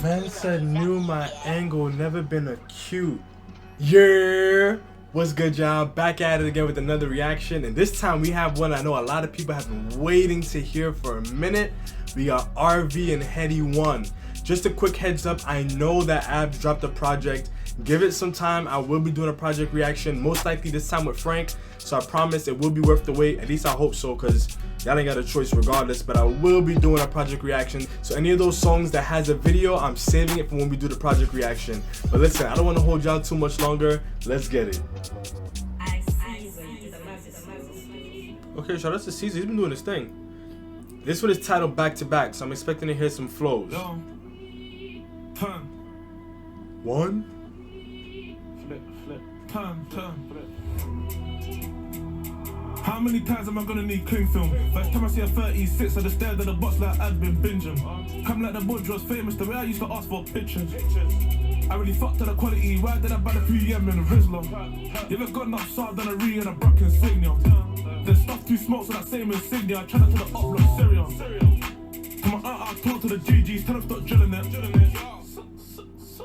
Man said knew my angle never been acute. Yeah, what's good, y'all? Back at it again with another reaction, and this time we have one I know a lot of people have been waiting to hear for a minute. We got RV and Headie 1. Just a quick heads up, I know that Abs dropped a project. Give it some time, I will be doing a project reaction, most likely this time with Frank, so I promise it will be worth the wait. At least I hope so, because y'all ain't got a choice regardless, but I will be doing a project reaction. So any of those songs that has a video, I'm saving it for when we do the project reaction. But listen, I don't want to hold y'all too much longer. Let's get it. Okay, shout out to Caesar, he's been doing his thing. This one is titled Back to Back, so I'm expecting to hear some flows. One. Flip, turn, flip. How many times am I gonna need cling film? First time I see a 36, I just stared at the box like I'd been binging. Come like the Budge was famous, the way I used to ask for pictures. I really fucked at the quality, why did I buy the PM in a Rizla? You ever got enough salt than a Ree and a Brock insignia? There's stuff too smokes with that same insignia, I try not to the upload Syria. Come on, I talk to the GGs, tell them stop drilling it.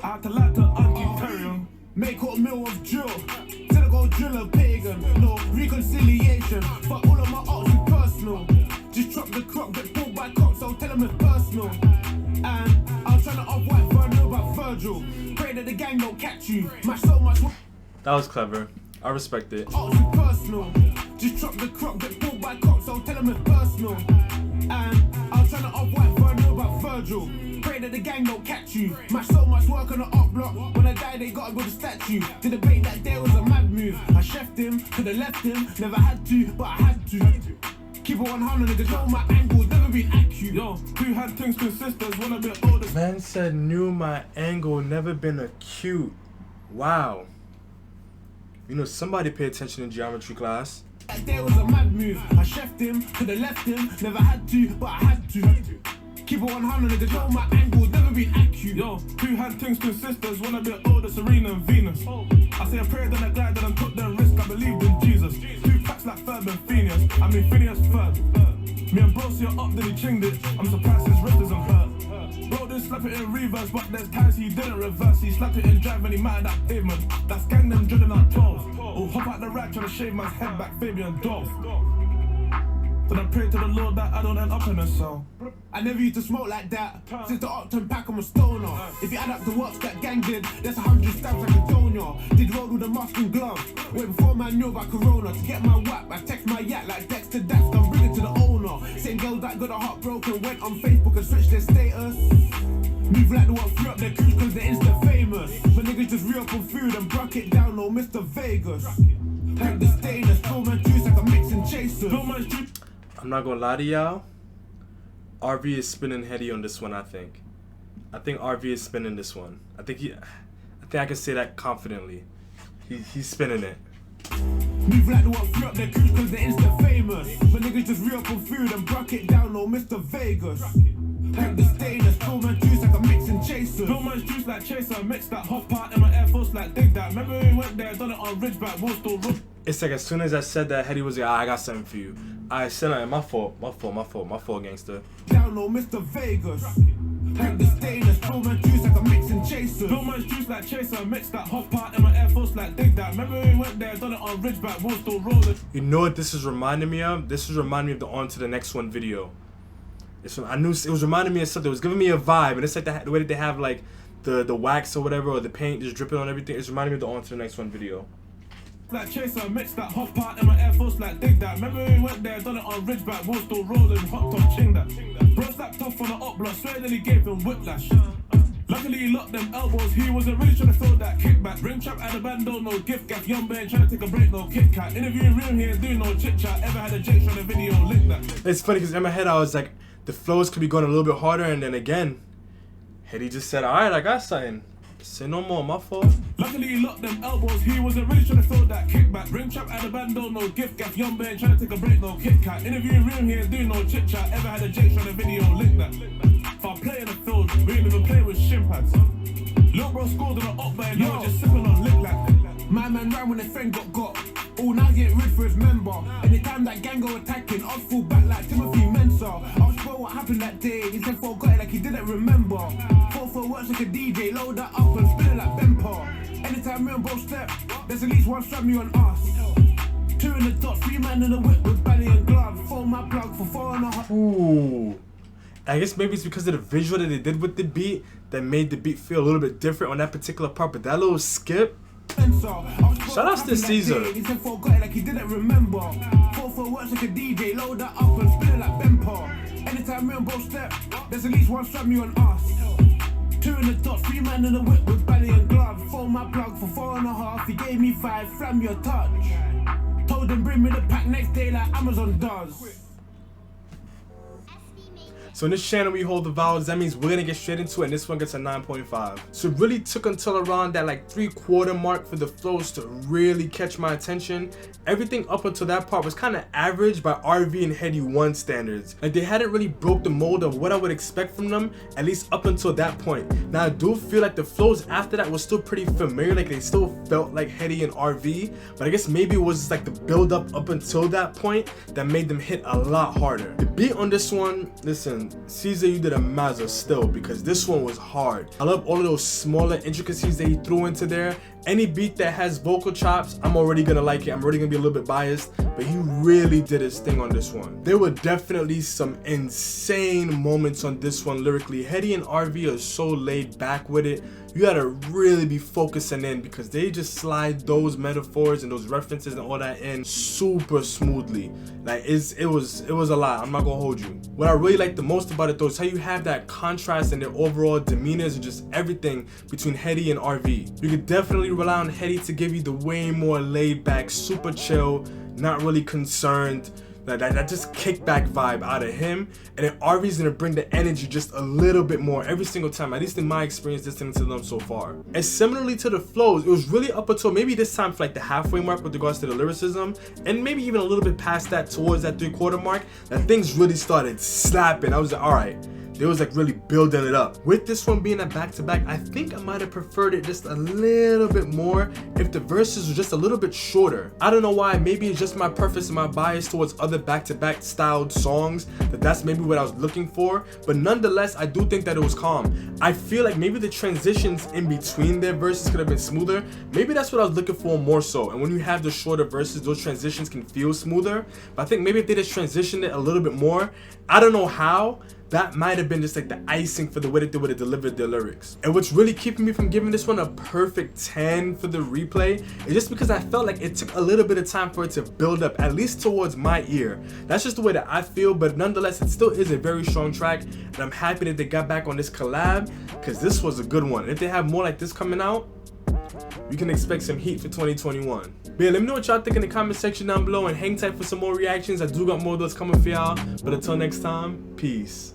I had to like to anti-Terrion. Make a meal of drill. Till I go drill a pagan. No reconciliation. But all of my arts is personal. Just drop the crop, get pulled by cops, so tell them it's personal. And I'm trying to off-white Virgil about Virgil. Pray that the gang don't catch you. Mash so much. That was clever. I respect it. Arts is personal. Just drop the crop, get pulled by cops, so tell them it's personal. And I'm trying to off-white Virgil about Virgil. Pray that the gang don't catch you. Mash so much work on the up block. When I die, they gotta build a statue. The debate that day was a mad move. I chefed him, could've left him. Never had to, but I had to. Keep it 100, niggas know my angle's never been accurate. Yo, two had things to sisters, one a bit older. Man said knew my angle never been acute. Wow. You know, somebody pay attention in geometry class. That day was a mad move. I chefed him, could've left him. Never had to, but I had to. Keep it 100, niggas know my angle's never been accurate. Yo, two had things to sisters, one a bit older, Serena and Venus. I say a prayer, then I glide, then I took the risk, I believed in Jesus. Two packs like Ferb and Phineas, I mean Phineas Ferb. Me and bro see her up, then he chinged it. I'm surprised his wrist isn't hurt. Bro did slap it in reverse, but there's times he didn't reverse. He slapped it in drive and he mattered that pavement. That's gang them drilling out 12. Or hop out the rack trying to shave my head back, Fabian Dolph. Then I pray to the Lord that I don't end up in a cell. I never used to smoke like that. Since the Octon pack, I'm a stoner. If you add up the works that gang did, that's 100 stabs like a donor. Did roll with a mask and glove. Wait before man knew about Corona. To get my whack, I text my yak like Dexter Dax. I'm bringing to the owner. Same girls that got a heart broken went on Facebook and switched their status. Move like the one free up their crews cause they're insta famous. But niggas just re-up on food and broke it down, no Mr. Vegas. Like the stainless, throw man juice like a mixing chaser. I'm not gonna lie to y'all. RV is spinning Headie on this one, I think. I think RV is spinning this one. I think I can say that confidently. He's spinning it. Move like the one free up their crews cause they're insta famous. But niggas just re-up on food and broke it down, no Mr. Vegas. Like the stainless, throw man juice like a mixing chaser. Throw man's juice like chaser, mix that hot part in my Air Force like dig that. Remember we went there, done it on Ridgeback, we'll still run. It's like as soon as I said that, Headie was like, I got something for you. I said that, my fault, gangster. Down no Mr. Vegas. Like the stainless, throw man juice like a mixing chaser. Throw man's juice like chaser, mix that hot part in my Air Force like dig that. Remember we went there, done it on Ridgeback, we'll still rolling. You know what this is reminding me of? This is reminding me of the On to the Next One video. I knew it was reminding me of something. It was giving me a vibe, and it's like the way that they have like the wax or whatever, or the paint just dripping on everything. It's reminding me of the On to the Next One video. Like chaser, mix that hot part in my Air Force like dig that. Remember we went there, done it on Ridgeback, we're still rolling, hot top ching that. Bro slapped off on the up block, swear that he gave him whiplash. Luckily he locked them elbows, he wasn't really trying to throw that kickback. Ring trap at the bando, no gift gaff, young man trying to take a break, no Kit Kat. Interviewing real here, doing no chit chat. Ever had a Jake trying to video link that. It's funny because in my head I was like, the flows could be going a little bit harder, and then again, Headie just said, alright, I got something. Say no more, my fault. Luckily he locked them elbows, he wasn't really trying to throw that kickback. Ring trap at the bando, no gift gaff, young man trying to take a break, no Kit Kat. Interviewing real here, doing no chit chat. Ever had a Jake trying to video link that. If I play in the field, we ain't even play with shimpads. Lil bro scored on the up man, you were just sipping on lick like. My man ran when his friend got. Oh, now getting rid for his member. Anytime that gang go attacking, I'll fall back like Timothy Mensah. I'll what happened that day. He said forgot it like he didn't remember. 4-4 works like a DJ, load that up and spin it like Bemper. Anytime me and bro step, there's at least one strap me on us. 2 in the dot, 3 man in the whip with belly and glove. 4 my plug for 4.5. Ooh. I guess maybe it's because of the visual that they did with the beat that made the beat feel a little bit different on that particular part, but that little skip. Shout outs to Caesar. He said forgot it like he didn't remember. 4-4 works like a DJ, load that up and spin it like Bemper. Anytime me and bro step, there's at least one strap me on us. 2 in the dot, 3 man in the whip with belly and glove. 4 my plug for 4.5. He gave me 5, flam your touch. Told him bring me the pack next day like Amazon does. So in this channel we hold the vowels, that means we're gonna get straight into it, and this one gets a 9.5. So it really took until around that like 3/4 mark for the flows to really catch my attention. Everything up until that part was kind of average by RV and Headie 1 standards. Like they hadn't really broke the mold of what I would expect from them, at least up until that point. Now I do feel like the flows after that was still pretty familiar, like they still felt like Headie and RV, but I guess maybe it was just like the build up until that point that made them hit a lot harder. The beat on this one, listen, Caesar, you did a mazza still, because this one was hard. I love all of those smaller intricacies that he threw into there. Any beat that has vocal chops, I'm already gonna like it. I'm already gonna be a little bit biased, but he really did his thing on this one. There were definitely some insane moments on this one lyrically. Headie and RV are so laid back with it. You gotta really be focusing in because they just slide those metaphors and those references and all that in super smoothly. Like it was a lot. I'm not gonna hold you. What I really like the most about it though is how you have that contrast in their overall demeanors and just everything between Headie and RV. You could definitely rely on Headie to give you the way more laid back, super chill, not really concerned, that just kickback vibe out of him, and then RV's gonna bring the energy just a little bit more every single time, at least in my experience listening to them so far. And similarly to the flows, it was really up until maybe this time for like the halfway mark with regards to the lyricism, and maybe even a little bit past that towards that 3/4 mark, that things really started slapping. I was like, all right. It was like really building it up. With this one being a back-to-back, I think I might have preferred it just a little bit more if the verses were just a little bit shorter. I don't know why, maybe it's just my preference and my bias towards other back-to-back styled songs, that's maybe what I was looking for, but nonetheless, I do think that it was calm. I feel like maybe the transitions in between their verses could have been smoother. Maybe that's what I was looking for more so, and when you have the shorter verses, those transitions can feel smoother, but I think maybe if they just transitioned it a little bit more, I don't know how, that might have been just like the icing for the way that they would have delivered their lyrics. And what's really keeping me from giving this one a perfect 10 for the replay is just because I felt like it took a little bit of time for it to build up, at least towards my ear. That's just the way that I feel, but nonetheless, it still is a very strong track, and I'm happy that they got back on this collab, because this was a good one. If they have more like this coming out, we can expect some heat for 2021. But yeah, let me know what y'all think in the comment section down below, and hang tight for some more reactions. I do got more of those coming for y'all, but until next time, peace.